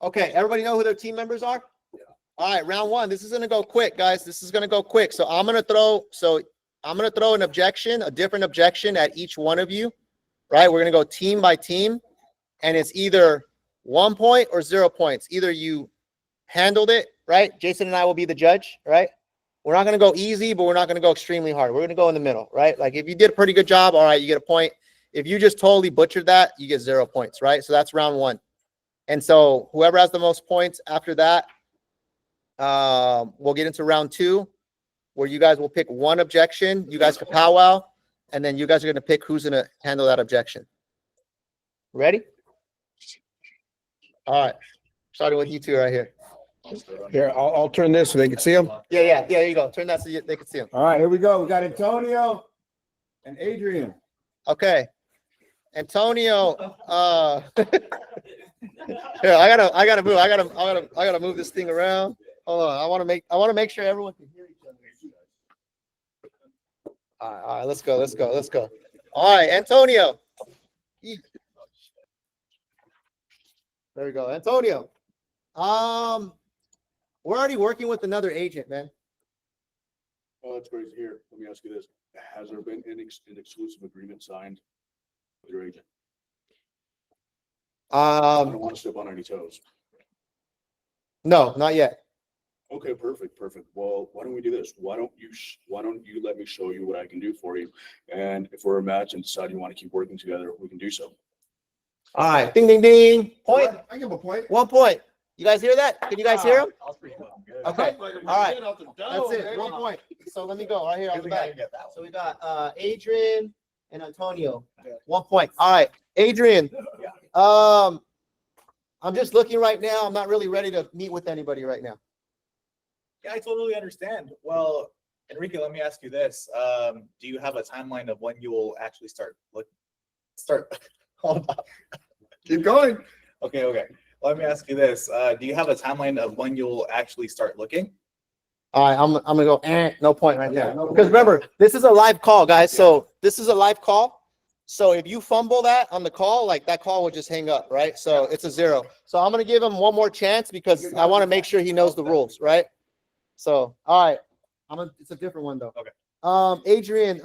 Okay, everybody know who their team members are? Yeah. All right, round one. This is gonna go quick, guys. This is gonna go quick. So I'm gonna throw an objection, a different objection at each one of you. Right? We're gonna go team by team, and it's either 1 point or 0 points. Either you handled it, right? Jason and I will be the judge, right? We're not gonna go easy, but we're not gonna go extremely hard. We're gonna go in the middle, right? Like if you did a pretty good job, all right, you get a point. If you just totally butchered that, you get 0 points, right? So that's round one. And so whoever has the most points after that, we'll get into round two, where you guys will pick one objection. You guys can powwow, and then you guys are going to pick who's going to handle that objection. Ready? All right. Starting with you two right here. Here, I'll turn this so they can see them. Yeah. There you go. Turn that so they can see them. All right, here we go. We got Antonio and Adrian. Okay. Antonio, here, I gotta move this thing around. Hold on. I want to make sure everyone can hear each other. All right, let's go. All right, Antonio. There we go. Antonio. We're already working with another agent, man. Oh, that's great to hear. Let me ask you this. Has there been an exclusive agreement signed with your agent? I don't want to step on any toes. No, not yet. Okay, perfect. Well, why don't we do this? Why don't you let me show you what I can do for you? And if we're a match and decide you want to keep working together, we can do so. All right. Ding, ding, ding. Point. I give him a point. 1 point. You guys hear that? Can you guys hear him? Good. Okay. All right. That's it. 1 point. So let me go right here on the back. So we got Adrian and Antonio. 1 point. All right. Adrian. I'm just looking right now. I'm not really ready to meet with anybody right now. Yeah, I totally understand. Well, Enrique, let me ask you this. Do you have a timeline of when you will actually start? Hold on. Keep going. Okay. Let me ask you this. Do you have a timeline of when you'll actually start looking? All right, I'm gonna go. No point right there. Because remember, this is a live call, guys. So this is a live call. So if you fumble that on the call, like that call will just hang up, right? So it's a 0. So I'm gonna give him one more chance because I want to make sure he knows the rules, right? So all right, it's a different one though. Okay. Adrian,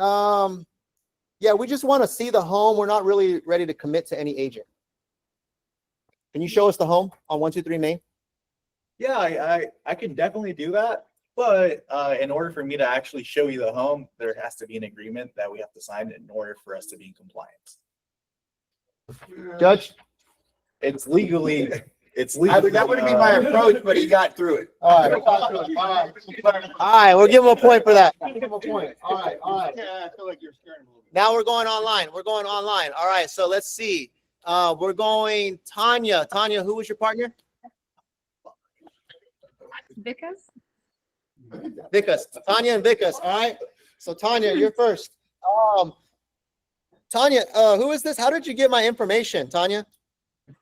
yeah, we just want to see the home. We're not really ready to commit to any agent. Can you show us the home on 123 Main? Yeah, I can definitely do that. But in order for me to actually show you the home, there has to be an agreement that we have to sign in order for us to be in compliance. Judge? It's legally. That wouldn't be my approach, but he got through it. All right, we'll give him a point for that. Give him a point. All right. Yeah, I feel like you're scaring him a little bit. Now we're going online. All right, so let's see. We're going Tanya. Tanya, who was your partner? Vikas. Tanya and Vikas. All right. So Tanya, you're first. Tanya, who is this? How did you get my information, Tanya?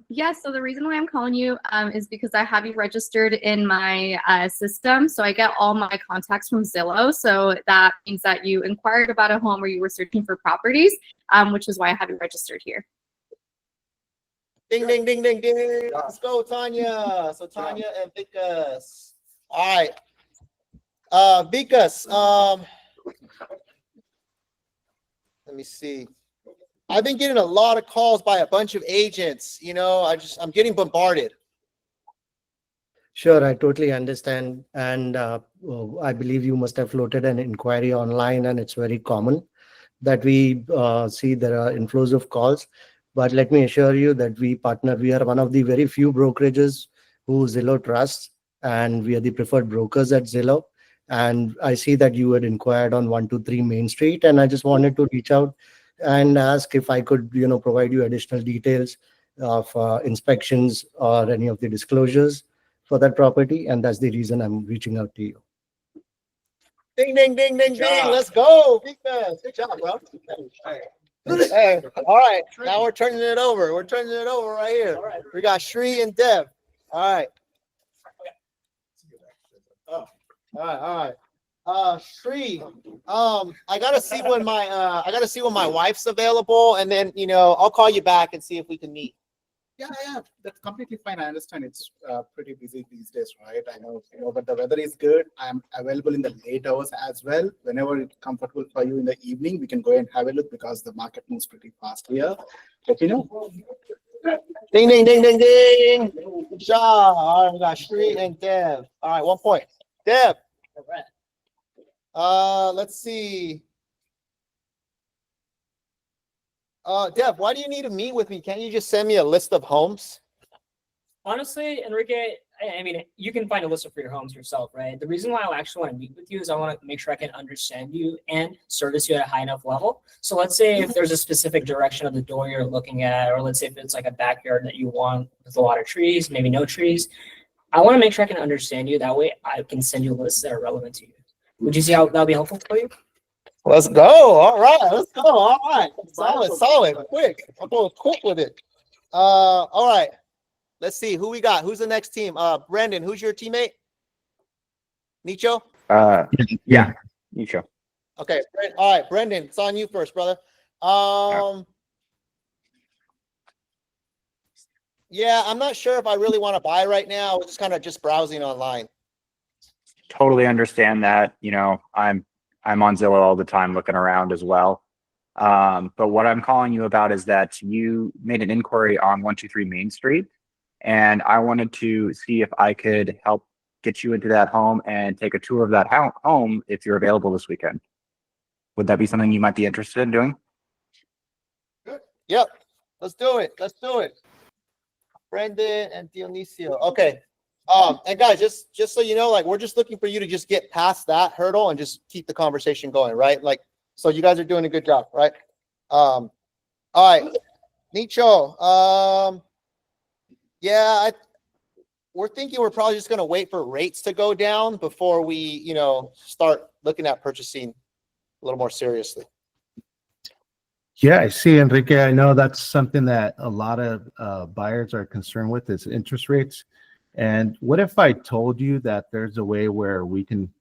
Yes, so the reason why I'm calling you is because I have you registered in my system. So I get all my contacts from Zillow. So that means that you inquired about a home or you were searching for properties, which is why I have you registered here. Ding, ding, ding, ding, ding. Let's go, Tanya. So Tanya and Vikas. All right. Vikas, let me see. I've been getting a lot of calls by a bunch of agents. You know, I'm getting bombarded. Sure, I totally understand. And I believe you must have floated an inquiry online, and it's very common that we see there are inflows of calls. But let me assure you that we are one of the very few brokerages who Zillow trusts, and we are the preferred brokers at Zillow. And I see that you had inquired on 123 Main Street, and I just wanted to reach out and ask if I could, provide you additional details of inspections or any of the disclosures for that property. And that's the reason I'm reaching out to you. Ding, ding, ding, ding, ding. Let's go. Vikas. Good job, bro. Hey, all right. Now we're turning it over. We're turning it over right here. We got Shri and Dev. All right. All right. Shri, I gotta see when my wife's available, and then I'll call you back and see if we can meet. Yeah, that's completely fine. I understand it's pretty busy these days, right? I know, but the weather is good. I'm available in the late hours as well. Whenever it's comfortable for you in the evening, we can go and have a look because the market moves pretty fast here. Let you know. Ding, ding, ding, ding, ding. Good job. All right, we got Shree and Dev. All right, 1 point. Dev. Let's see. Dev, why do you need to meet with me? Can't you just send me a list of homes? Honestly, Enrique, I mean, you can find a list for your homes yourself, right? The reason why I actually want to meet with you is I want to make sure I can understand you and service you at a high enough level. So let's say if there's a specific direction of the door you're looking at, or let's say if it's like a backyard that you want with a lot of trees, maybe no trees. I want to make sure I can understand you. That way I can send you lists that are relevant to you. Would you see how that'll be helpful for you? Let's go. All right, let's go. All right. Solid. Quick. I'm going quick with it. All right. Let's see who we got. Who's the next team? Brandon, who's your teammate? Nicho? Yeah, Nicho. Okay. All right, Brendan, it's on you first, brother. Yeah, I'm not sure if I really want to buy right now. I was just kind of browsing online. Totally understand that. You know, I'm on Zillow all the time looking around as well. But what I'm calling you about is that you made an inquiry on 123 Main Street, and I wanted to see if I could help get you into that home and take a tour of that home if you're available this weekend. Would that be something you might be interested in doing? Yep. Let's do it. Brendan and Dionisio. Okay. And guys, just so you know, like, we're just looking for you to just get past that hurdle and just keep the conversation going, right? Like, so you guys are doing a good job, right? All right. Nicho. Yeah, we're thinking we're probably just going to wait for rates to go down before we, start looking at purchasing a little more seriously. Yeah, I see, Enrique. I know that's something that a lot of buyers are concerned with is interest rates. And what if I told you that there's a way where we can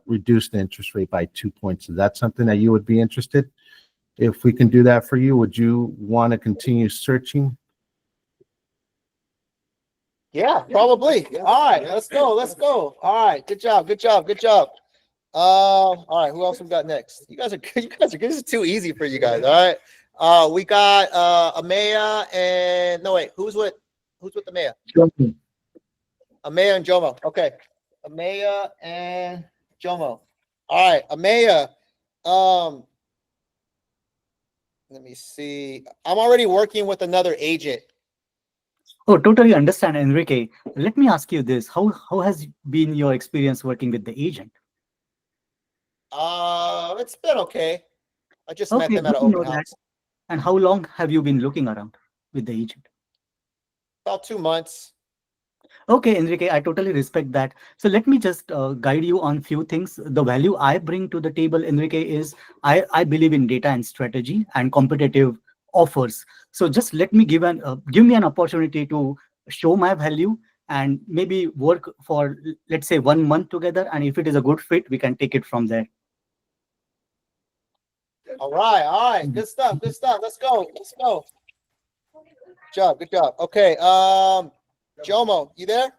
reduce the interest rate by 2 points? Is that something that you would be interested? If we can do that for you, would you want to continue searching? Yeah, probably. All right, let's go. All right, good job. All right, who else we got next? You guys are good. This is too easy for you guys. All right. We got Amaya and who's with Amaya? Amaya and Jomo. Okay. Amaya and Jomo. All right, Amaya. Let me see. I'm already working with another agent. Oh, totally understand, Enrique. Let me ask you this. How has been your experience working with the agent? It's been okay. I just met them at an good to know open that. house. And how long have you been looking around with the agent? About 2 months. Okay, Enrique, I totally respect that. So let me just guide you on few things. The value I bring to the table, Enrique, is I believe in data and strategy and competitive offers. So just let me give me an opportunity to show my value and maybe work for, let's say, 1 month together. And if it is a good fit, we can take it from there. All right. Good stuff. Let's go. Good job. Okay. Jomo, you there?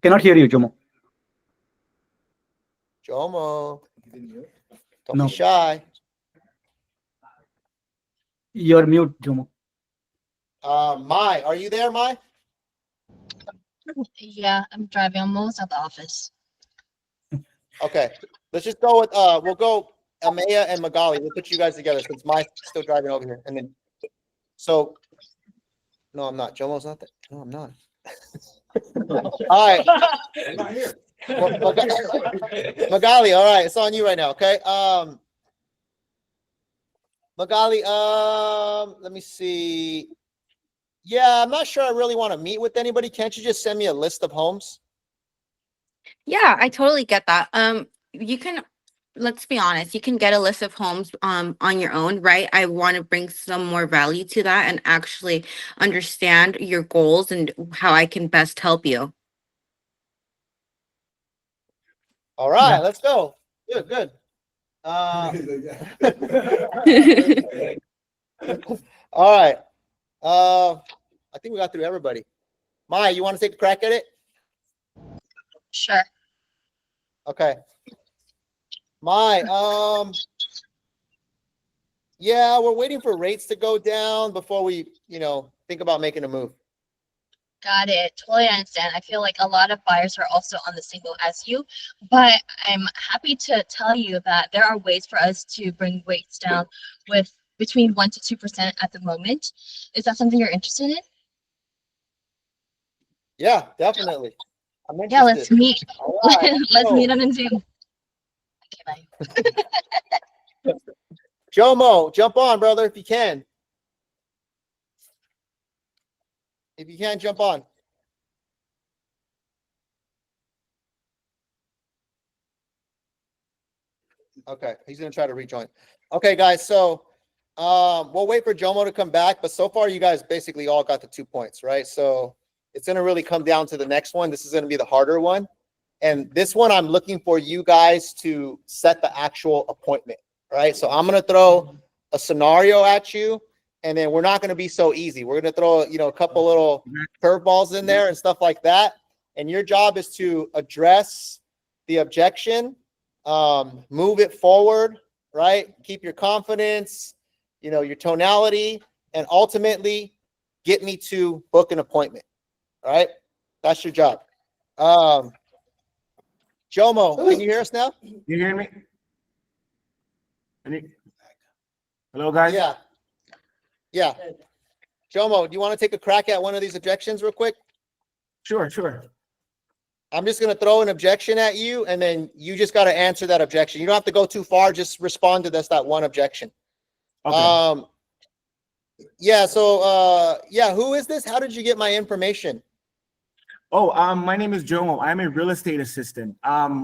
Cannot hear you, Jomo. Jomo. Don't No. be shy. You're mute, Jomo. Mai, are you there, Mai? Yeah, I'm driving. I'm almost at the office. Okay. Let's just go with we'll go Amaya and Magali. We'll put you guys together since Mai's still driving over here. And then no, I'm not. Jomo's not there. No, I'm not. All right. I'm not here. Magali, all right, it's on you right now, okay? Magali, let me see. Yeah, I'm not sure I really want to meet with anybody. Can't you just send me a list of homes? Yeah, I totally get that. You can, let's be honest, you can get a list of homes on your own, right? I want to bring some more value to that and actually understand your goals and how I can best help you. All right, Yeah. let's go. Good. All right. I think we got through everybody. Maya, you want to take a crack at it? Sure. Okay. Maya, yeah, we're waiting for rates to go down before we, think about making a move. Got it. Totally understand. I feel like a lot of buyers are also on the same boat as you, but I'm happy to tell you that there are ways for us to bring rates down with between 1% to 2% at the moment. Is that something you're interested in? Yeah, definitely. I'm Yeah, let's interested. meet. All right, Let's so, meet on a Zoom. Okay, bye. Jomo, jump on, brother, if you can. If you can, jump on. Okay, he's gonna try to rejoin. Okay, guys, so we'll wait for Jomo to come back, but so far you guys basically all got the 2 points, right? So it's gonna really come down to the next one. This is gonna be the harder one. And this one, I'm looking for you guys to set the actual appointment, right? So I'm gonna throw a scenario at you, and then we're not gonna be so easy. We're gonna throw, a couple little curveballs in there and stuff like that. And your job is to address the objection, move it forward, right? Keep your confidence, your tonality, and ultimately get me to book an appointment, right? That's your job. Jomo, can you hear us now? You hear me? Hello, guys? Yeah. Yeah. Jomo, do you want to take a crack at one of these objections real quick? Sure. I'm just going to throw an objection at you, and then you just got to answer that objection. You don't have to go too far. Just respond to that one objection. Okay. Yeah. So, who is this? How did you get my information? Oh, my name is Jomo. I'm a real estate assistant.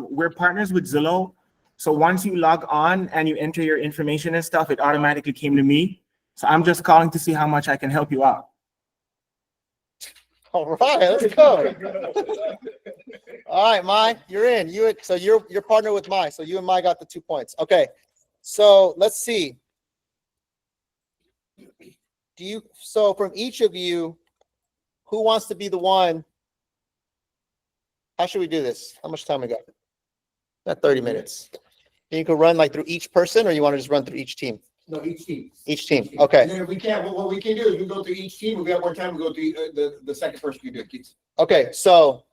We're partners with Zillow. So once you log on and you enter your information and stuff, it automatically came to me. So I'm just calling to see how much I can help you out. All right, let's go. All right, Mai, you're in. You're partnered with Mai. So you and Mai got the 2 points. Okay. So let's see. So from each of you, who wants to be the one? How should we do this? How much time we got? Not 30 minutes. You can run like through each person, or you want to just run through each team? No, each team. Each team. Okay. And then if we can't, what we can do is we go through each team. If we have more time, we go through the second person you do it, Keith. Okay. So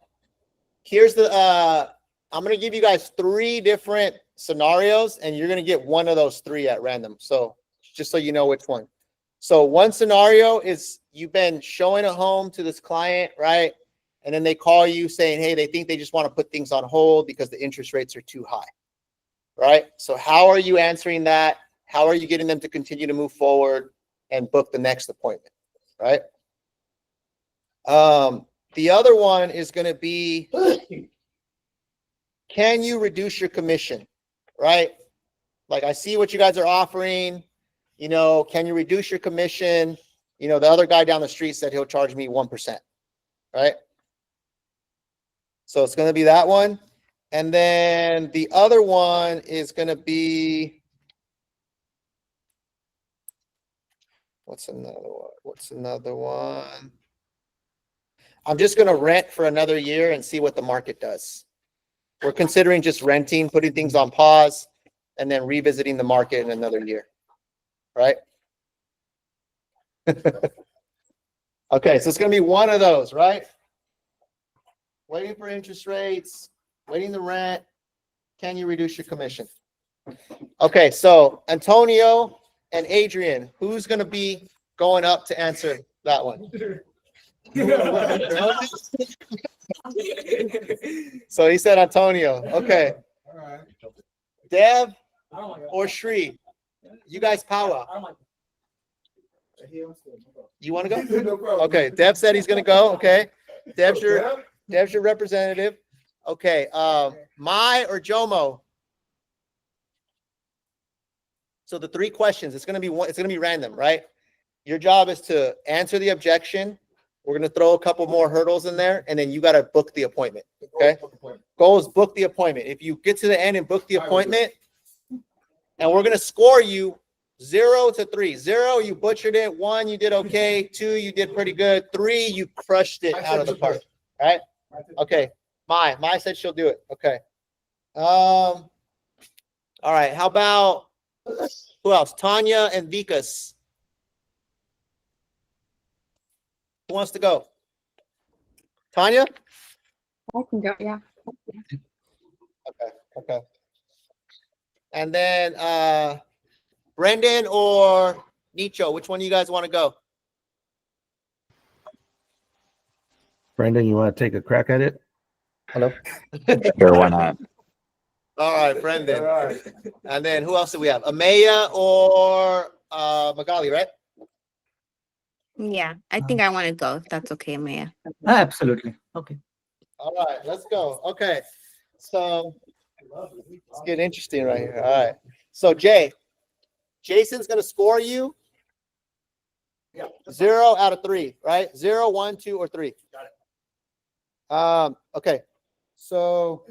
here's I'm going to give you guys 3 different scenarios, and you're going to get one of those 3 at random. So just so you know which one. So one scenario is you've been showing a home to this client, right? And then they call you saying, hey, they think they just want to put things on hold because the interest rates are too high, right? So how are you answering that? How are you getting them to continue to move forward and book the next appointment, right? The other one is going to be, can you reduce your commission, right? Like, I see what you guys are offering, can you reduce your commission? The other guy down the street said he'll charge me 1%, right? So it's going to be that one. And then the other one is going to be, what's another one? I'm just going to rent for another year and see what the market does. We're considering just renting, putting things on pause, and then revisiting the market in another year, right? Okay, so it's going to be one of those, right? Waiting for interest rates, waiting to rent. Can you reduce your commission? Okay, so Antonio and Adrian, who's going to be going up to answer that one? So he said Antonio. Okay. All right. Dev or Shri? You guys power. You want to go? No problem. Okay, Dev said he's going to go. Okay. Dev's your representative. Okay. Mai or Jomo? So the 3 questions, it's going to be random, right? Your job is to answer the objection. We're going to throw a couple more hurdles in there, and then you got to book the appointment. Okay. Goal is book the appointment. If you get to the end and book the appointment, and we're going to score you 0 to 3. 0, you butchered it. 1, you did okay. 2, you did pretty good. 3, you crushed it out of the park. Right? Okay. Mai said she'll do it. Okay. All right. How about who else? Tanya and Vikas. Who wants to go? Tanya? I can go, yeah. Okay. And then Brendan or Nicho, which one do you guys want to go? Brendan, you want to take a crack at it? Hello. Sure, why not? All right, Brendan. And then who else do we have? Amaya or Magali, right? Yeah, I think I want to go, if that's okay, Maya. Absolutely. Okay. All right, let's go. Okay. So it's getting interesting right here. All right. So Jason's gonna score you 0 out of 3, right? 0, 1, 2, or 3. Got it. Okay. So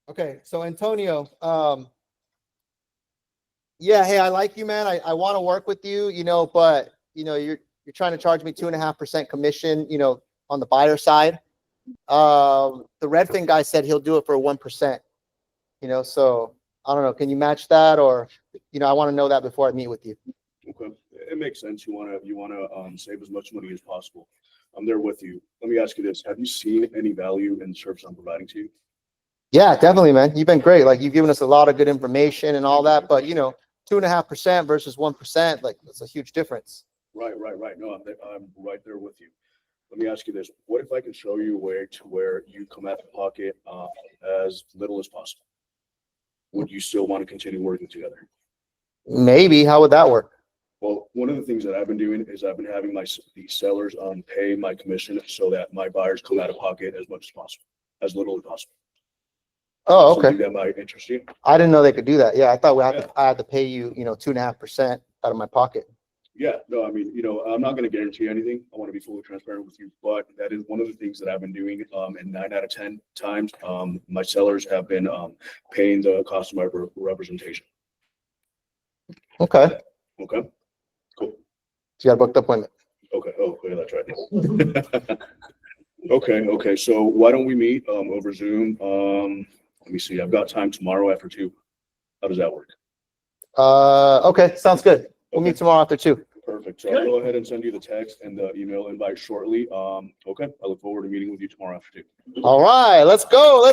okay, so Antonio, yeah, hey, I like you, man. I want to work with you, but you're trying to charge me 2.5% commission, on the buyer side. The Redfin guy said he'll do it for 1%, so I don't know. Can you match that? Or, I want to know that before I meet with you. Okay, it makes sense. You wanna save as much money as possible. I'm there with you. Let me ask you this. Have you seen any value in the service I'm providing to you? Yeah, definitely, man. You've been great. Like, you've given us a lot of good information and all that, but 2.5% versus 1%, like, that's a huge difference. Right. No, I'm right there with you. Let me ask you this. What if I can show you a way to where you come out of pocket as little as possible? Would you still want to continue working together? Maybe. How would that work? Well, one of the things that I've been doing is I've been having the sellers pay my commission so that my buyers come out of pocket as much as possible, as little as possible. Oh, okay. Something that might interest you. I didn't know they could do that. Yeah, I thought I had to pay you, 2.5% out of my pocket. Yeah, no, I mean, I'm not going to guarantee anything. I want to be fully transparent with you, but that is one of the things that I've been doing. And 9 out of 10 times, my sellers have been paying the cost of my representation. Okay. Okay, cool. So you got a booked appointment. Okay. Oh, yeah, that's right. Okay. So why don't we meet over Zoom? Let me see. I've got time tomorrow after 2. How does that work? Okay, sounds good. We'll meet tomorrow after 2. Perfect. So I'll go ahead and send you the text and the email invite shortly. Okay. I look forward to meeting with you tomorrow after 2. All right, let's go. I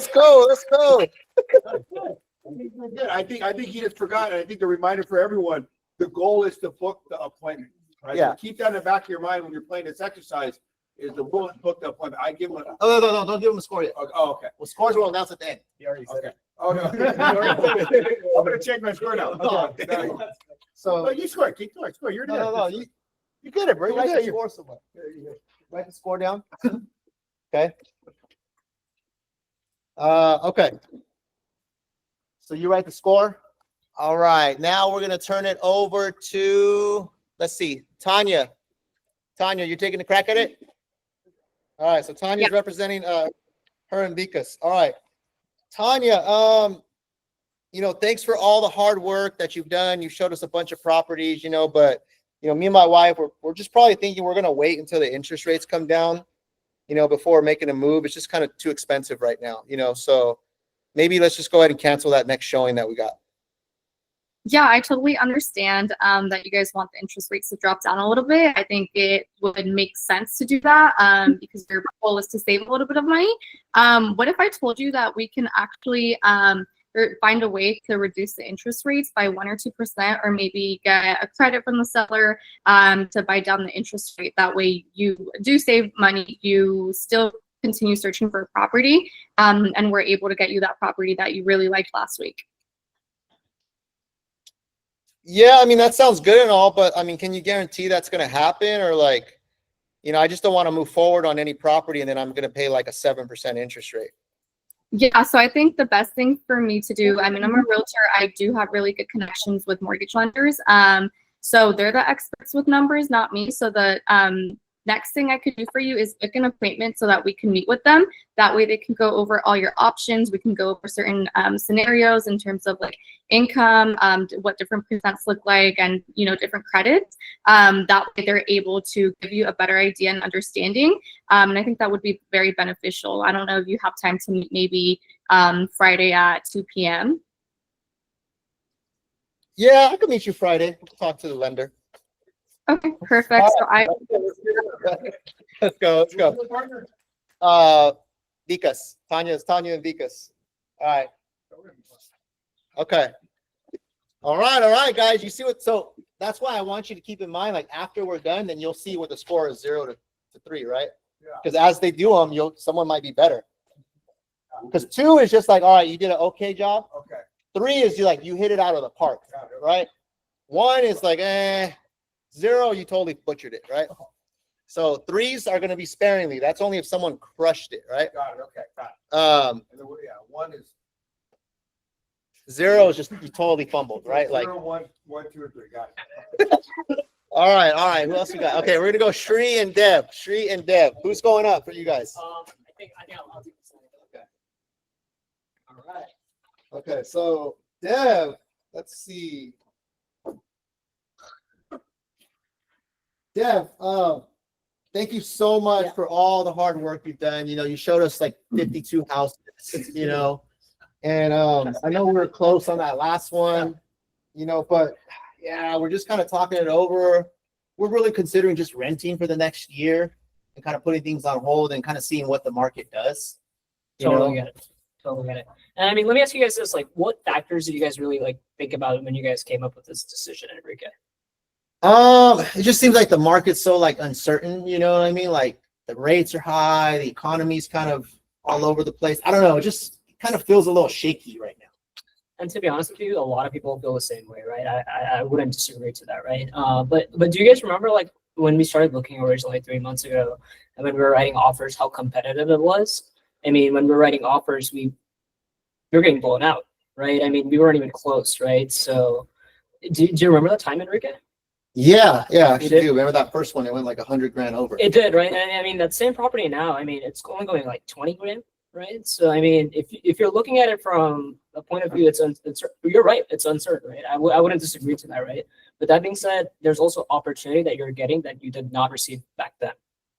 think he just forgot, and I think the reminder for everyone, the goal is to book the appointment, right? Yeah. So keep that in the back of your mind when you're playing this exercise, is the book the appointment. I give him a. Oh, no, don't give him a score yet. Oh, okay. Well, scores will announce at the end. He already said it. Oh, no. I'm gonna check my score now. Okay. So No, you score. Keep going. Score. You're no, you get it, bro. You got to score somewhere. Write the score down. Okay. Okay. So you write the score. All right. Now we're gonna turn it over to, let's see, Tanya. Tanya, you're taking a crack at it. All right. So Tanya's representing her and Vikas. All right. Tanya, thanks for all the hard work that you've done. You showed us a bunch of properties, but me and my wife, we're just probably thinking we're gonna wait until the interest rates come down, before making a move. It's just kind of too expensive right now, so maybe let's just go ahead and cancel that next showing that we got. Yeah, I totally understand that you guys want the interest rates to drop down a little bit. I think it would make sense to do that because your goal is to save a little bit of money. What if I told you that we can actually find a way to reduce the interest rates by 1 or 2%, or maybe get a credit from the seller to buy down the interest rate? That way you do save money, you still continue searching for a property, and we're able to get you that property that you really liked last week. Yeah, I mean, that sounds good and all, but I mean, can you guarantee that's going to happen? Or I just don't want to move forward on any property and then I'm going to pay like a 7% interest rate. Yeah, so I think the best thing for me to do, I mean, I'm a realtor. I do have really good connections with mortgage lenders. So they're the experts with numbers, not me. So Next thing I could do for you is book an appointment so that we can meet with them. That way they can go over all your options. We can go over certain scenarios in terms of like income, what different percents look like, and different credits. That way they're able to give you a better idea and understanding. And I think that would be very beneficial. I don't know if you have time to meet maybe Friday at 2 p.m. Yeah, I could meet you Friday. We'll talk to the lender. Okay, perfect. So Let's go. Vicas. Tanya and Vicas. All right. Okay. All right, guys. You see so that's why I want you to keep in mind, like after we're done, then you'll see what the score is 0 to 3, right? Because as they do them, someone might be better. Because 2 is just like, all right, you did an okay job. Okay. 3 is you hit it out of the park, right? 1 is like, 0, you totally butchered it, right? So 3s are going to be sparingly. That's only if someone crushed it, right? Got it. Okay. Got it. And then, 1 is 0 is just you totally fumbled, right? 0, 1, 2, or 3. Got it. All right. Who else we got? Okay, we're gonna go Shri and Deb. Who's going up for you guys? I think I'll do this. Okay. All right. Okay, so Deb, let's see. Deb, thank you so much for all the hard work you've done. You showed us like 52 houses, and I know we were close on that last one, but yeah, we're just kind of talking it over. We're really considering just renting for the next year and kind of putting things on hold and kind of seeing what the market does. Totally get it. And I mean, let me ask you guys this: like, what factors did you guys really think about when you guys came up with this decision, Enrique? It just seems like the market's so uncertain, you know what I mean? Like the rates are high, the economy's kind of all over the place. I don't know, it just kind of feels a little shaky right now. And to be honest with you, a lot of people feel the same way, right? I wouldn't disagree to that, right? But do you guys remember when we started looking originally 3 months ago, and when we were writing offers, how competitive it was? I mean, when we were writing offers, we were getting blown out, right? I mean, we weren't even close, right? So, do you remember that time, Enrique? Yeah, I actually do. Remember that first one? It went like 100 grand over. It did, right? And I mean, that same property now, I mean, it's only going like 20 grand, right? So, I mean, if you're looking at it from a point of view, you're right, it's uncertain, right? I wouldn't disagree to that, right? But that being said, there's also opportunity that you're getting that you did not receive back then,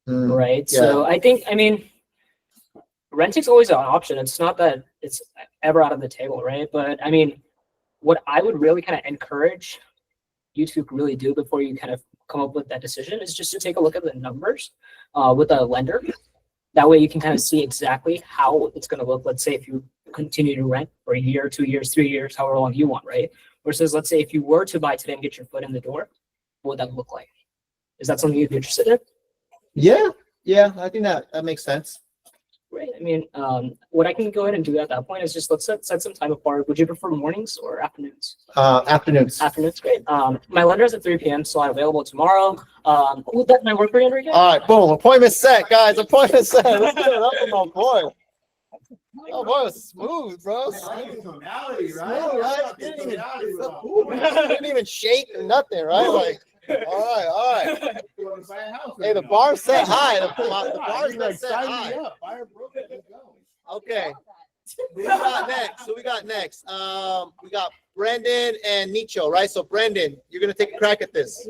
right? Yeah. So, I think, I mean, renting's always an option. It's not that it's ever out of the table, right? But I mean, what I would really kind of encourage you to really do before you kind of come up with that decision is just to take a look at the numbers with a lender. That way you can kind of see exactly how it's going to look. Let's say if you continue to rent for a year, 2 years, 3 years, however long you want, right? Versus let's say if you were to buy today and get your foot in the door, what would that look like? Is that something you'd be interested in? Yeah, I think that makes sense. Right. I mean, what I can go ahead and do at that point is just let's set some time apart. Would you prefer mornings or afternoons? Afternoons. Afternoons, great. My lender is at 3 p.m., so I'm available tomorrow. Would that might work for you, Enrique? All right, boom. Appointment set, guys. Appointment set. Let's get it up for my boy. Oh, boy, it's smooth, bro. Tonality, Smooth, right? right? Didn't even shake or nothing, right? Like, all right. Hey, the bar's set high. The bar's been set high. Okay. Who we got next? We got Brendan and Nicho, right? So Brendan, you're gonna take a crack at this.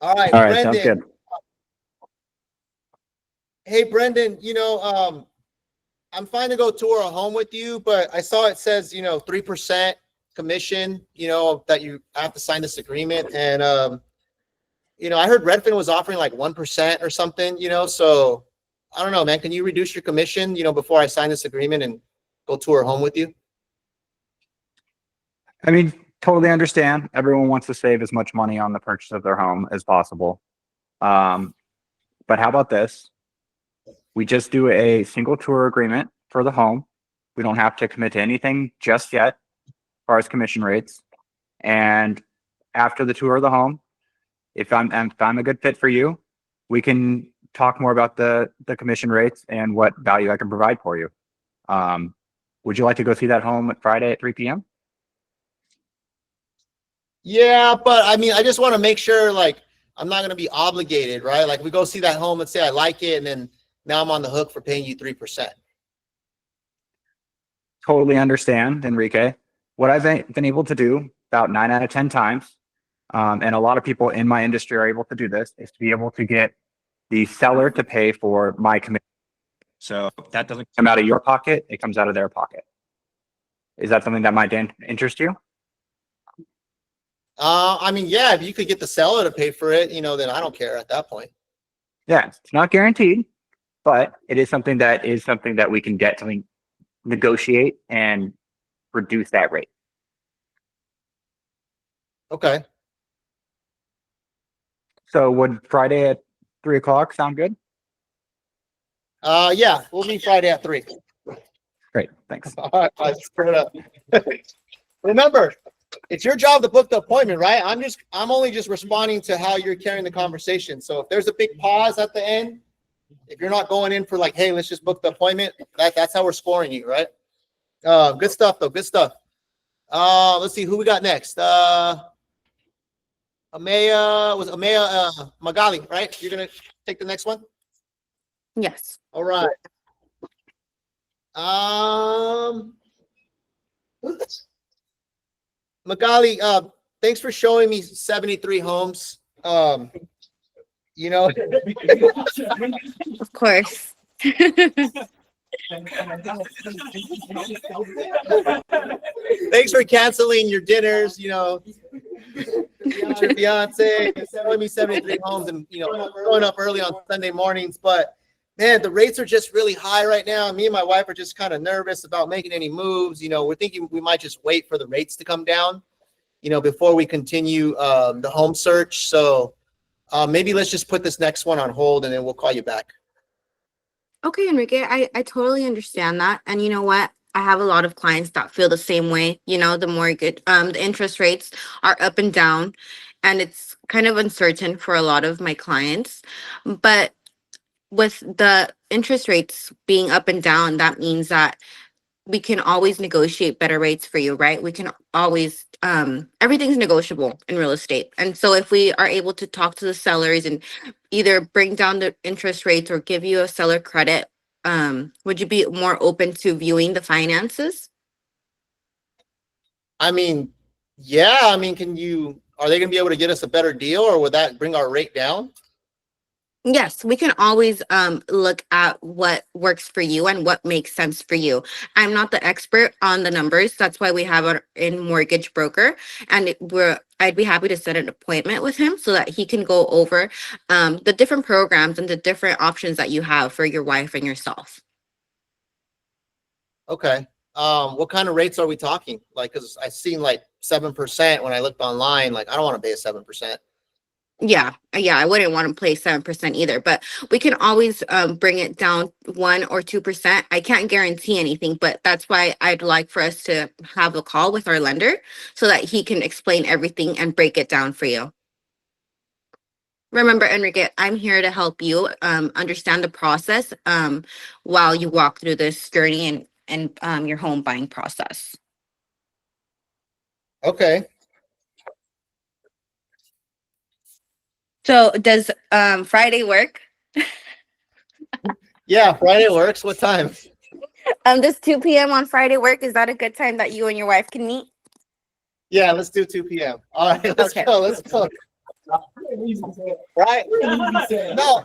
All right, Sounds Brendan. good. Hey, Brendan, I'm fine to go tour a home with you, but I saw it says, 3% commission, that you have to sign this agreement. And, I heard Redfin was offering like 1% or something, so I don't know, man. Can you reduce your commission, before I sign this agreement and go tour a home with you? I mean, totally understand. Everyone wants to save as much money on the purchase of their home as possible. But how about this? We just do a single tour agreement for the home. We don't have to commit to anything just yet as far as commission rates. And after the tour of the home, if I'm a good fit for you, we can talk more about the commission rates and what value I can provide for you. Would you like to go see that home at Friday at 3 p.m.? Yeah, but I mean, I just want to make sure, I'm not going to be obligated, right? Like we go see that home and say, I like it. And then now I'm on the hook for paying you 3%. Totally understand, Enrique. What I've been able to do about 9 out of 10 times, and a lot of people in my industry are able to do this, is to be able to get the seller to pay for my commission. So that doesn't come out of your pocket, it comes out of their pocket. Is that something that might interest you? I mean, yeah, if you could get the seller to pay for it, then I don't care at that point. Yeah, it's not guaranteed, but it is something that we can get to negotiate and reduce that rate. Okay. So would Friday at 3 o'clock sound good? Yeah, we'll meet Friday at 3. Great, thanks. All right, let's put it up. Remember, it's your job to book the appointment, right? I'm only just responding to how you're carrying the conversation. So if there's a big pause at the end, if you're not going in for like, hey, let's just book the appointment, that's how we're scoring you, right? Good stuff though, good stuff. Let's see who we got next. Amaya Magali, right? You're gonna take the next one? Yes. All right. Magali, thanks for showing me 73 homes. Of course. Thanks for canceling your dinners, your fiance, showing me 73 homes and, going up early on Sunday mornings. But man, the rates are just really high right now. Me and my wife are just kind of nervous about making any moves. We're thinking we might just wait for the rates to come down, before we continue the home search. So maybe let's just put this next one on hold and then we'll call you back. Okay, Enrique, I totally understand that. And you know what? I have a lot of clients that feel the same way. The mortgage, the interest rates are up and down, and it's kind of uncertain for a lot of my clients. But with the interest rates being up and down, that means that we can always negotiate better rates for you, right? We can always, everything's negotiable in real estate. And so if we are able to talk to the sellers and either bring down the interest rates or give you a seller credit, would you be more open to viewing the finances? I mean, yeah, are they going to be able to get us a better deal, or would that bring our rate down? Yes, we can always look at what works for you and what makes sense for you. I'm not the expert on the numbers. That's why we have our in mortgage broker, and I'd be happy to set an appointment with him so that he can go over the different programs and the different options that you have for your wife and yourself. Okay. What kind of rates are we talking? Like, because I seen like 7% when I looked online. Like, I don't want to pay a 7%. Yeah, I wouldn't want to play 7% either, but we can always bring it down 1 or 2%. I can't guarantee anything, but that's why I'd like for us to have a call with our lender so that he can explain everything and break it down for you. Remember, Enrique, I'm here to help you understand the process while you walk through this journey and your home buying process. Okay. So does Friday work? Yeah, Friday works. What time? Does 2 p.m. on Friday work? Is that a good time that you and your wife can meet? Yeah, let's do 2 p.m. All right, let's Okay. go. Let's go. Right? No.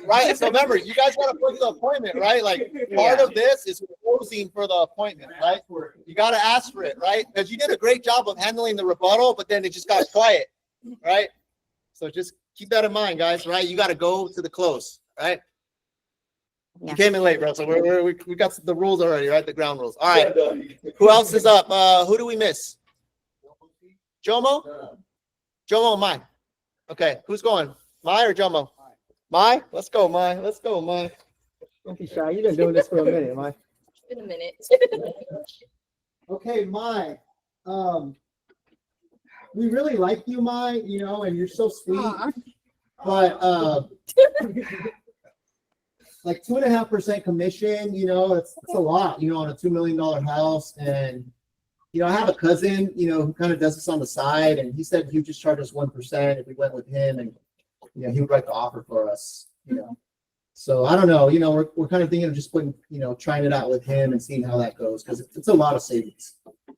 Right. So remember, you guys got to book the appointment, right? Like part of this is closing for the appointment, right? You got to ask for it, right? Because you did a great job of handling the rebuttal, but then it just got quiet, right? So just keep that in mind, guys, right? You got to go to the close, right? Yeah. You came in late, bro. So we got the rules already, right? The ground rules. All right. Who else is up? Who do we miss? Jomo? Jomo, Mai. Okay. Who's going? Mai or Jomo? Mai? Let's go, Mai. Let's go, Mai. Don't be shy. You've been doing this for a minute, Mai. It's been a minute. Okay, Mai. We really like you, Mai, and you're so sweet. Aw. But like 2.5% commission, it's a lot, on a $2 million house. And I have a cousin, who kind of does this on the side, and he said he would just charge us 1% if we went with him, and he would write the offer for us. So I don't know. We're kind of thinking of just putting, trying it out with him and seeing how that goes because it's a lot of savings.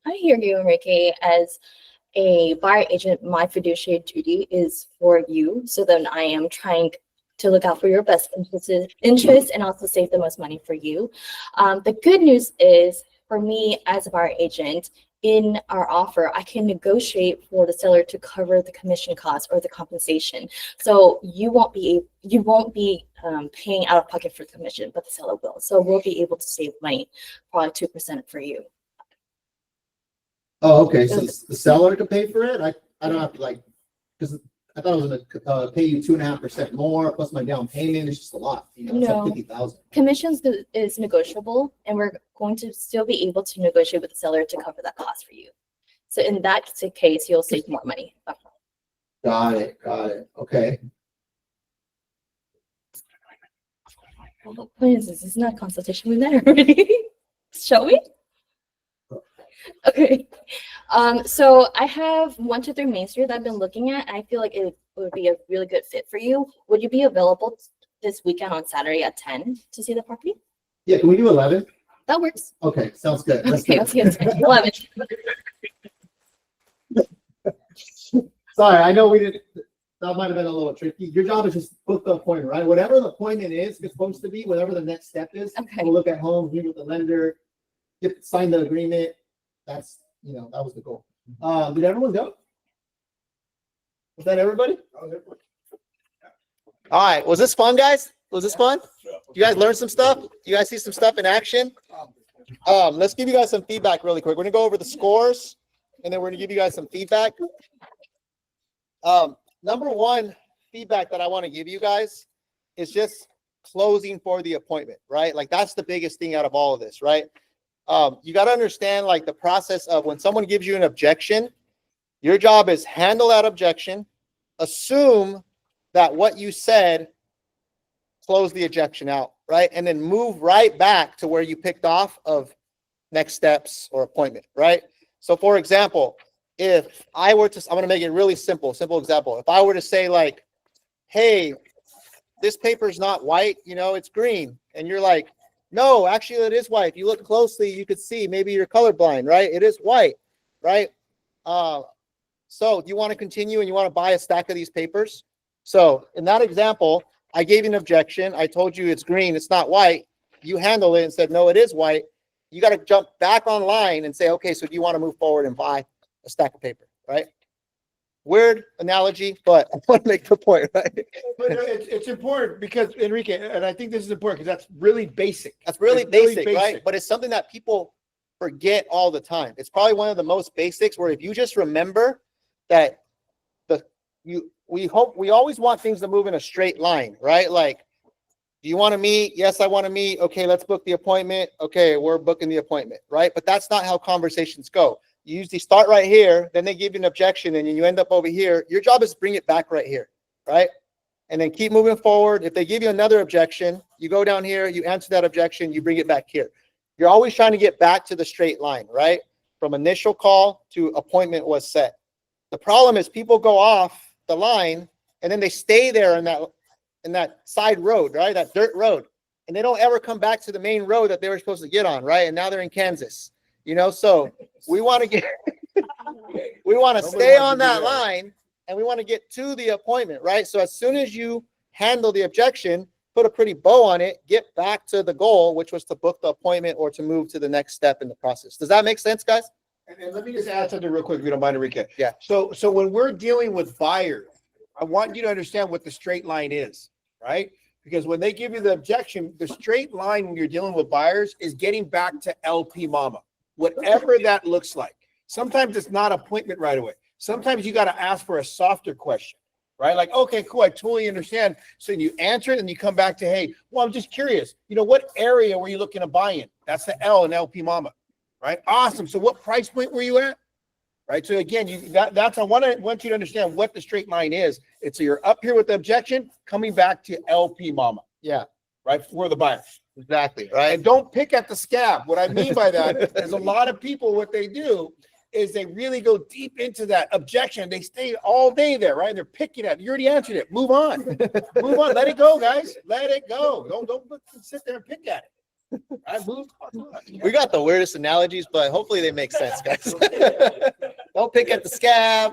I hear you, Enrique. As a buyer agent, my fiduciary duty is for you. So then I am trying to look out for your best interest and also save the most money for you. The good news is for me as a buyer agent, in our offer, I can negotiate for the seller to cover the commission costs or the compensation. So you won't be paying out of pocket for commission, but the seller will. So we'll be able to save money, probably 2% for you. Oh, okay. So the seller can pay for it. I don't have to because I thought I was gonna pay you 2.5% more plus my down payment. It's just a lot. It's No. like 50,000. Commissions is negotiable, and we're going to still be able to negotiate with the seller to cover that cost for you. So in that case, you'll save more money. Got it. Okay. What point is this? It's not a consultation. We met already. Shall we? Okay. So I have 123 Main Street that I've been looking at, and I feel like it would be a really good fit for you. Would you be available this weekend on Saturday at 10 to see the property? Yeah. Can we do 11? That works. Okay. Sounds good. Let's Okay, do I'll see you it. at 10. 11. Sorry, I know we didn't. That might have been a little tricky. Your job is just book the appointment, right? Whatever the appointment is, it's supposed to be, whatever the next step is. Okay. We'll look at home, meet with the lender, sign the agreement. That's, that was the goal. Did everyone go? Was that everybody? All right. Was this fun, guys? Was this fun? You guys learn some stuff? You guys see some stuff in action? Let's give you guys some feedback really quick. We're gonna go over the scores, and then we're gonna give you guys some feedback. Number one feedback that I want to give you guys is just closing for the appointment, right? Like that's the biggest thing out of all of this, right? You got to understand like the process of when someone gives you an objection, your job is handle that objection, assume that what you said, close the objection out, right? And then move right back to where you picked off of next steps or appointment, right? So for example, if I were to, I'm going to make it really simple example. If I were to say like, hey, this paper is not white, it's green. And you're like, no, actually it is white. If you look closely, you could see maybe you're colorblind, right? It is white, right? So you want to continue and you want to buy a stack of these papers. So in that example, I gave you an objection. I told you it's green, it's not white. You handled it and said, no, it is white. You got to jump back online and say, okay, so do you want to move forward and buy a stack of paper, right? Weird analogy, but I want to make the point, right? But it's important because Enrique, and I think this is important because that's really basic. That's really It's really basic, right? But it's something that people forget all the time. It's probably one of the most basics where if you just remember that we always want things to move in a straight line, right? Like, do you want to meet? Yes, I want to meet. Okay, let's book the appointment. Okay, we're booking the appointment, right? But that's not how conversations go. You usually start right here, then they give you an objection, and then you end up over here. Your job is to bring it back right here, right? And then keep moving forward. If they give you another objection, you go down here, you answer that objection, you bring it back here. You're always trying to get back to the straight line, right? From initial call to appointment was set. The problem is people go off the line, and then they stay there in that side road, right? That dirt road. And they don't ever come back to the main road that they were supposed to get on, right? And now they're in Kansas. So we want to stay on that line and we want to get to the appointment, right? So as soon as you handle the objection, put a pretty bow on it, get back to the goal, which was to book the appointment or to move to the next step in the process. Does that make sense, guys? And let me just add something real quick, if you don't mind, Enrique. Yeah. So when we're dealing with buyers, I want you to understand what the straight line is, right? Because when they give you the objection, the straight line when you're dealing with buyers is getting back to LP Mama, whatever that looks like. Sometimes it's not appointment right away. Sometimes you got to ask for a softer question, right? Like, okay, cool, I totally understand. So you answer it and you come back to, hey, well, I'm just curious. What area were you looking to buy in? That's the L in LP Mama, right? Awesome. So what price point were you at? Right. So again, I want you to understand what the straight line is. It's you're up here with the objection, coming back to LP Mama. Yeah. right, for the buyer. Exactly, right? And don't pick at the scab. What I mean by that is a lot of people, what they do is they really go deep into that objection. They stay all day there, right? They're picking at it. You already answered it. Move on. Move on. Let it go, guys. Let it go. Don't sit there and pick at it. I move on. We got the weirdest analogies, but hopefully they make sense, guys. Don't pick at the scab.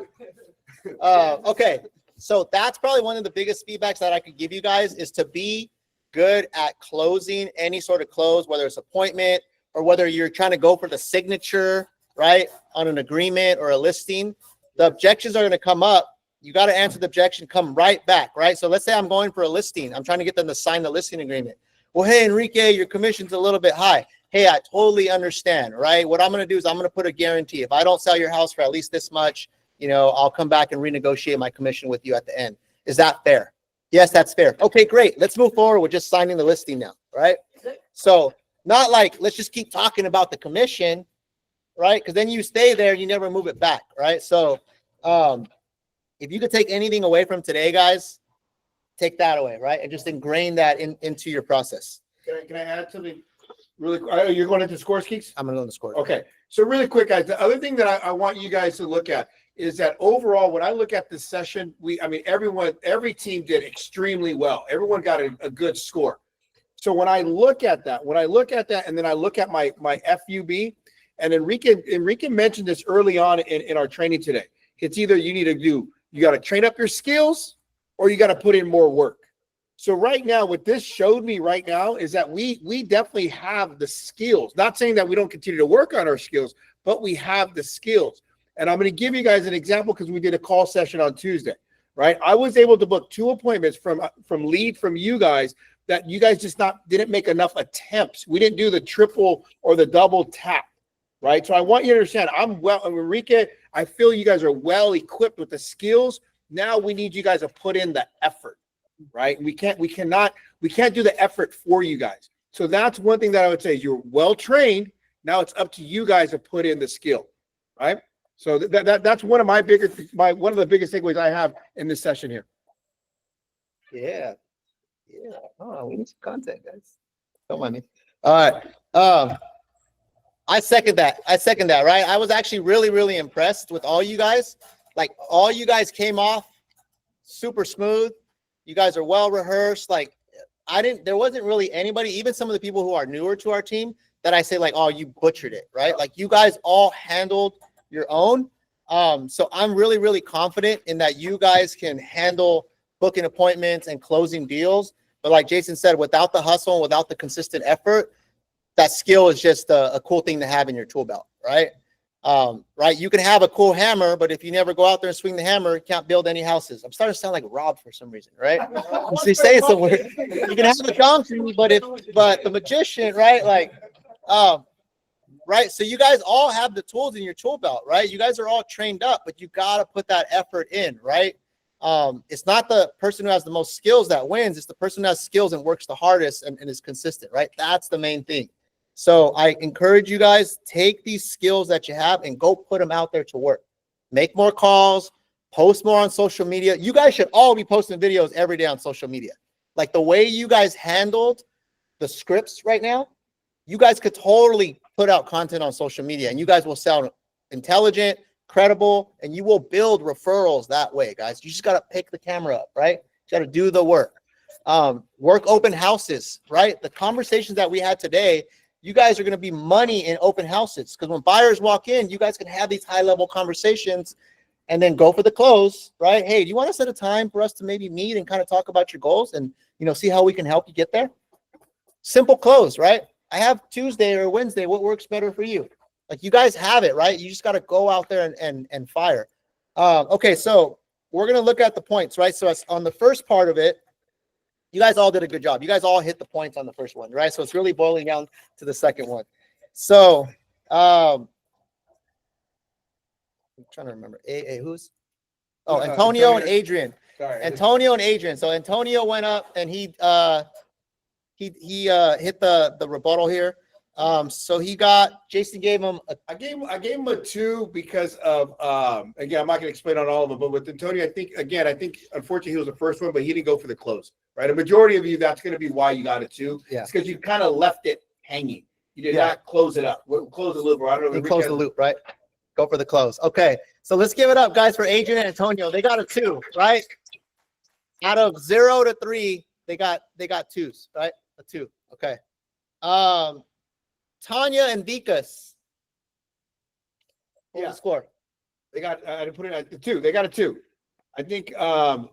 Okay, so that's probably one of the biggest feedbacks that I could give you guys is to be good at closing any sort of close, whether it's appointment or whether you're trying to go for the signature, right, on an agreement or a listing. The objections are going to come up. You got to answer the objection, come right back, right? So let's say I'm going for a listing. I'm trying to get them to sign the listing agreement. Well, hey, Enrique, your commission's a little bit high. Hey, I totally understand, right? What I'm going to do is I'm going to put a guarantee. If I don't sell your house for at least this much, you know, I'll come back and renegotiate my commission with you at the end. Is that fair? Yes, that's fair. Okay, great. Let's move forward with just signing the listing now, right? So not like, let's just keep talking about the commission, right? Because then you stay there, you never move it back, right? So if you could take anything away from today, guys, take that away, right? And just ingrain that into your process. Can I add something really quick? You're going into scores, Keeks? I'm going to go to the score. Okay. So really quick, guys, the other thing that I want you guys to look at is that overall, when I look at this session, every team did extremely well. Everyone got a good score. So when I look at that, and then I look at my FUB, and Enrique mentioned this early on in our training today. It's either you got to train up your skills or you got to put in more work. So right now, what this showed me right now is that we definitely have the skills. Not saying that we don't continue to work on our skills, but we have the skills. And I'm going to give you guys an example because we did a call session on Tuesday, right? I was able to book 2 appointments from you guys that you guys just didn't make enough attempts. We didn't do the triple or the double tap, right? So I want you to understand, Enrique, I feel you guys are well equipped with the skills. Now we need you guys to put in the effort, right? We can't do the effort for you guys. So that's one thing that I would say is you're well trained. Now it's up to you guys to put in the skill, right? So that's one of one of the biggest takeaways I have in this session here. Yeah. Oh, we need some content, guys. Don't mind me. All right. I second that, right? I was actually really, really impressed with all you guys. Like all you guys came off super smooth. You guys are well rehearsed. Like there wasn't really anybody, even some of the people who are newer to our team, that I say like, oh, you butchered it, right? Like you guys all handled your own. So I'm really, really confident in that you guys can handle booking appointments and closing deals. But like Jason said, without the hustle and without the consistent effort, that skill is just a cool thing to have in your tool belt, right? Right. You can have a cool hammer, but if you never go out there and swing the hammer, you can't build any houses. I'm starting to sound like Rob for some reason, right? So you say somewhere, you can have a donkey, but the magician, right? Like, right. So you guys all have the tools in your tool belt, right? You guys are all trained up, but you got to put that effort in, right? It's not the person who has the most skills that wins. It's the person who has skills and works the hardest and is consistent, right? That's the main thing. So I encourage you guys, take these skills that you have and go put them out there to work. Make more calls, post more on social media. You guys should all be posting videos every day on social media. Like the way you guys handled the scripts right now, you guys could totally put out content on social media and you guys will sound intelligent, credible, and you will build referrals that way, guys. You just got to pick the camera up, right? You got to do the work. Work open houses, right? The conversations that we had today, you guys are going to be money in open houses because when buyers walk in, you guys can have these high-level conversations and then go for the close, right? Hey, do you want to set a time for us to maybe meet and kind of talk about your goals and, see how we can help you get there? Simple close, right? I have Tuesday or Wednesday. What works better for you? Like you guys have it, right? You just got to go out there and fire. Okay, so we're going to look at the points, right? So on the first part of it, you guys all did a good job. You guys all hit the points on the first one, right? So it's really boiling down to the second one. So I'm trying to remember. Who's? Oh, Antonio and Adrian. Sorry. Antonio and Adrian. So Antonio went up and he hit the rebuttal here. So Jason gave him I gave him a 2 because of again, I'm not going to explain on all of them, but with Antonio, I think unfortunately he was the first one, but he didn't go for the close. right? A majority of you, that's going to be why you got a 2. Yeah. It's because you kind of left it hanging. You did Yeah. not close it up. We'll close the loop. I don't know. You if close Enrique the loop, right? Go for the close. Okay. So let's give it up, guys, for Adrian and Antonio. They got a 2, right? Out of 0 to 3, they got 2s, right? A 2. Okay. Tanya and Vikas. What was the score? They got, I didn't put it at the 2. They got a 2. I think,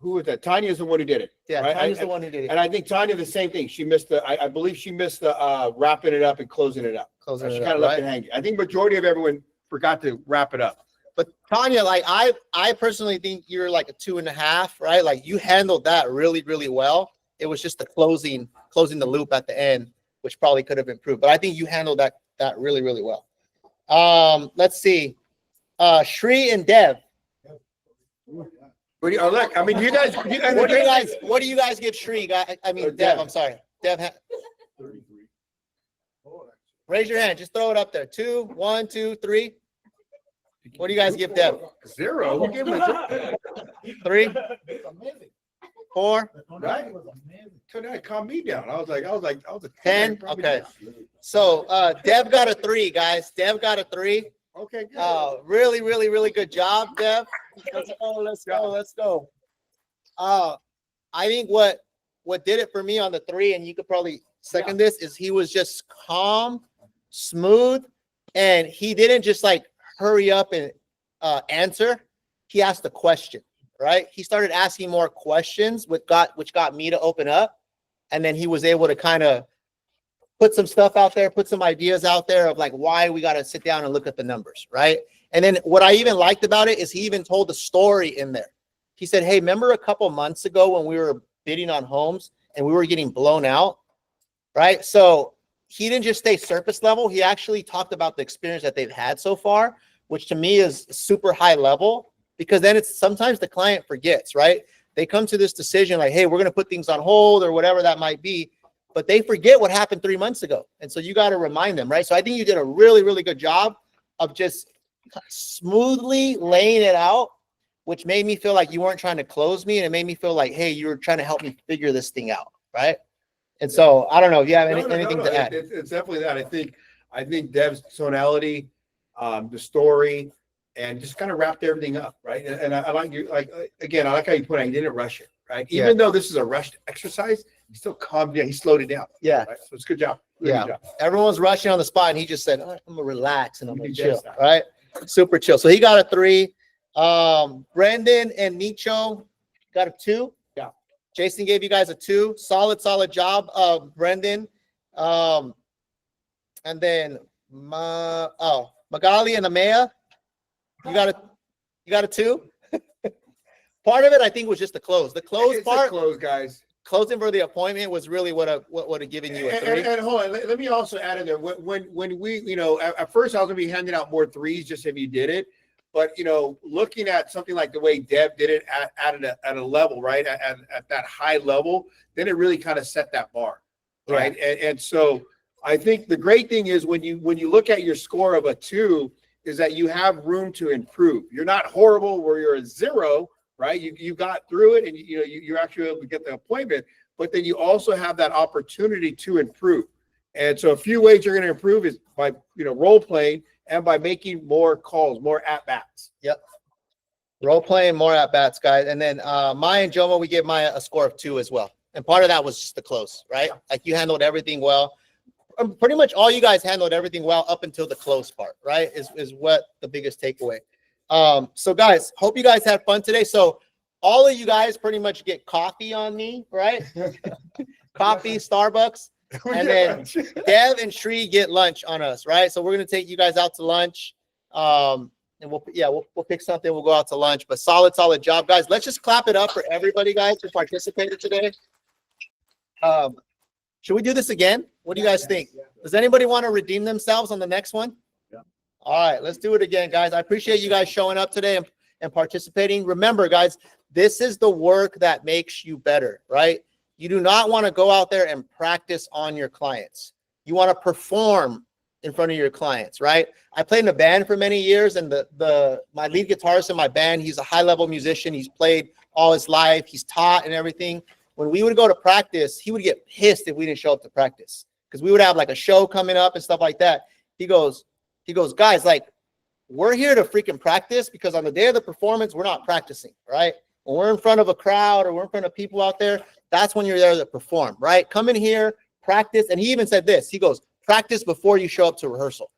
who was that? Tanya's the one who did it. Yeah, right? Tanya's the one who did it. And I think Tanya, the same thing. She missed I believe she missed the wrapping it up and closing it up. Closing She it kind up, of left right? it hanging. I think majority of everyone forgot to wrap it up. But Tanya, like I personally think you're like a 2.5, right? Like you handled that really, really well. It was just the closing the loop at the end, which probably could have improved. But I think you handled that really, really well. Let's see. Shri and Dev. What do you, look, I mean, you guys, What do you guys give Shri? I mean, Dev, Dev. I'm sorry. Dev, raise your hand. Just throw it up there. 2, 1, 2, 3. What do you guys give Dev? 0. Who gave him a 0? 3, 4, Right? That calmed me down. I was a 10. probably Okay. 10. So Dev got a 3, guys. Dev got a 3. Okay, good. Really, really, really good job, Dev. Let's go. I think what did it for me on the 3, and you could probably second this, is he was just calm, smooth, and he didn't just like hurry up and answer. He asked a question, right? He started asking more questions, which got me to open up, and then he was able to kind of put some stuff out there, put some ideas out there of like why we got to sit down and look at the numbers, right? And then what I even liked about it is he even told the story in there. He said, hey, remember a couple months ago when we were bidding on homes and we were getting blown out, right? So he didn't just stay surface level. He actually talked about the experience that they've had so far, which to me is super high level, because then it's sometimes the client forgets, right? They come to this decision like, hey, we're going to put things on hold or whatever that might be, but they forget what happened 3 months ago. And so you got to remind them, right? So I think you did a really, really good job of just smoothly laying it out, which made me feel like you weren't trying to close me. And it made me feel like, hey, you were trying to help me figure this thing out, right? And so I don't know if you have anything to add. It's definitely that. I think Dev's tonality, the story, and just kind of wrapped everything up, right? And I like you, again, I like how you put it, you didn't rush it, right? Even though this is a rushed exercise, he still calmed down, he slowed it down. Yeah. Right? So it's a good job. Really good job. Everyone's rushing on the spot, and he just said, I'm gonna relax and I'm You gonna did chill, just that. right? Super chill. So he got a 3. Brendan and Nicho got a 2. Yeah. Jason gave you guys a 2. Solid job, Brendan. And then Magali and Amaya, you got a 2. Part of it, I think, was just the close. The close It's part, a close, guys. closing for the appointment was really what would have given you a 3. And hold on, let me also add in there, when we, at first I was gonna be handing out more 3s just if you did it. But, looking at something like the way Deb did it at a level, right? At that high level, then it really kind of set that bar, right? And so I think the great thing is when you look at your score of a 2, is that you have room to improve. You're not horrible where you're a 0, right? You got through it and you're actually able to get the appointment, but then you also have that opportunity to improve. And so a few ways you're going to improve is by, role playing and by making more calls, more at bats. Yep. Role playing, more at bats, guys. And then Maya and Jomo, we gave Maya a score of 2 as well. And part of that was just the close, right? Like you handled everything well. Pretty much all you guys handled everything well up until the close part, right? Is what the biggest takeaway. So guys, hope you guys had fun today. So all of you guys pretty much get coffee on me, right? Coffee, Starbucks. And then Dev and Shri get lunch on us, right? So we're gonna take you guys out to lunch. And we'll pick something, we'll go out to lunch. But solid job, guys. Let's just clap it up for everybody, guys, who participated today. Should we do this again? What do you guys think? Does anybody want to redeem themselves on the next one? Yeah. All right, let's do it again, guys. I appreciate you guys showing up today and participating. Remember, guys, this is the work that makes you better, right? You do not want to go out there and practice on your clients. You want to perform in front of your clients, right? I played in a band for many years, and my lead guitarist in my band, he's a high-level musician. He's played all his life. He's taught and everything. when we would go to practice, he would get pissed if we didn't show up to practice because we would have like a show coming up and stuff like that. He goes, guys, like, we're here to freaking practice because on the day of the performance, we're not practicing, right? When we're in front of a crowd or we're in front of people out there, that's when you're there to perform, right? Come in here, practice. And he even said this, he goes, practice before you show up to rehearsal.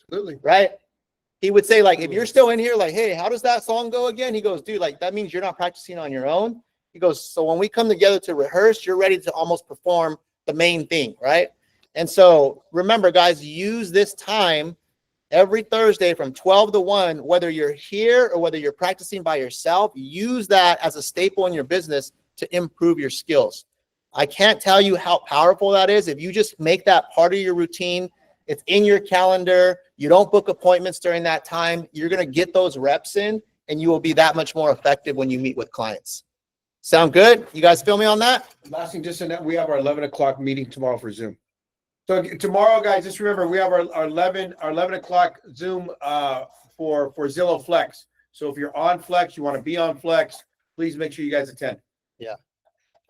Absolutely. Right? He would say, like, if you're still in here, like, hey, how does that song go again? He goes, dude, like, that means you're not practicing on your own. He goes, so when we come together to rehearse, you're ready to almost perform the main thing, right? And so remember, guys, use this time every Thursday from 12 to 1, whether you're here or whether you're practicing by yourself, use that as a staple in your business to improve your skills. I can't tell you how powerful that is. If you just make that part of your routine, it's in your calendar, you don't book appointments during that time, you're going to get those reps in and you will be that much more effective when you meet with clients. Sound good? You guys feel me on that? Last thing, just in that we have our 11 o'clock meeting tomorrow for Zoom. So tomorrow, guys, just remember we have our 11 o'clock Zoom for Zillow Flex. So if you're on Flex, you want to be on Flex, please make sure you guys attend. Yeah.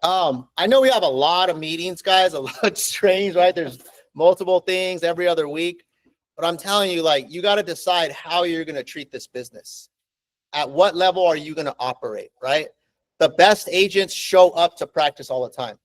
I know we have a lot of meetings, guys, a lot strange, right? There's multiple things every other week, but I'm telling you, like, you got to decide how you're going to treat this business. At what level are you going to operate, right? The best agents show up to practice all the time.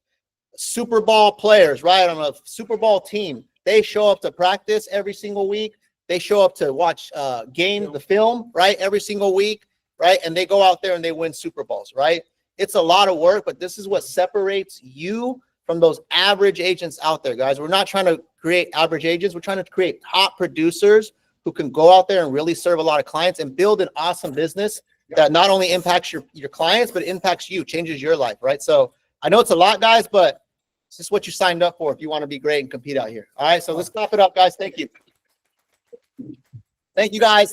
Super Bowl players, right? On a Super Bowl team, they show up to practice every single week. They show up to watch the film, right? Every single week, right? And they go out there and they win Super Bowls, right? It's a lot of work, but this is what separates you from those average agents out there, guys. We're not trying to create average agents. We're trying to create top producers who can go out there and really serve a lot of clients and build an awesome business that not only impacts your clients, but impacts you, changes your life, right? So I know it's a lot, guys, but this is what you signed up for if you want to be great and compete out here. All right, so let's clap it up, guys. Thank you. Thank you, guys.